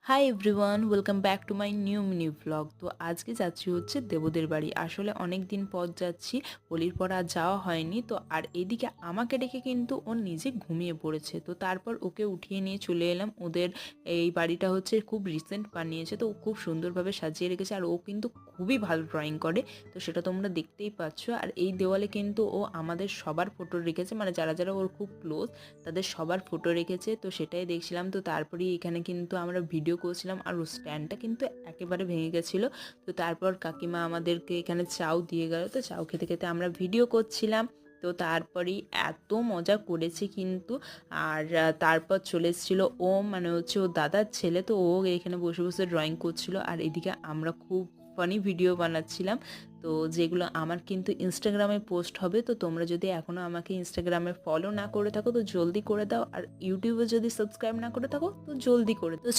Hi everyone, welcome back to my new mini vlog. তো আজকে যাচ্ছি হচ্ছে দেবদের বাড়ি। আসলে অনেক দিন পর যাচ্ছি, হোলির পর আর যাওয়া হয়নি। তো আর এদিকে আমাকে ডেকে কিন্তু ও নিজে ঘুমিয়ে পড়েছে। তো তারপর ওকে উঠিয়ে নিয়ে চলে এলাম। ওদের এই বাড়িটা হচ্ছে খুব রিসেন্ট বানিয়েছে, তো ও খুব সুন্দরভাবে সাজিয়ে রেখেছে। আর ও কিন্তু খুবই ভালো ড্রয়িং করে, তো সেটা তোমরা দেখতেই পাচ্ছ। আর এই দেওয়ালে কিন্তু ও আমাদের সবার ফটো রেখেছে, মানে যারা যারা ওর খুব ক্লোজ তাদের সবার ফটো রেখেছে। তো সেটাই দেখছিলাম। তো তারপরেই এখানে কিন্তু আমরা ভিডিও করছিলাম, আর ওর স্ট্যান্ডটা কিন্তু একেবারে ভেঙে গেছিলো। তো তারপর কাকিমা আমাদেরকে এখানে চাউ দিয়ে গেল, তো চাউ খেতে খেতে আমরা ভিডিও করছিলাম। তো তারপরেই এত মজা করেছি কিন্তু। আর তারপর চলে এসেছিলো ও, মানে হচ্ছে ও দাদার ছেলে, তো ও এখানে বসে বসে ড্রয়িং করছিল। আর এদিকে আমরা খুব ফানি ভিডিও বানাচ্ছিলাম, তো যেগুলো আমার কিন্তু ইনস্টাগ্রামে পোস্ট হবে। তো তোমরা যদি এখনও আমাকে ইনস্টাগ্রামে ফলো না করে থাকো তো জলদি করে দাও, আর ইউটিউবে যদি সাবস্ক্রাইব না করে থাকো তো জলদি করে। তো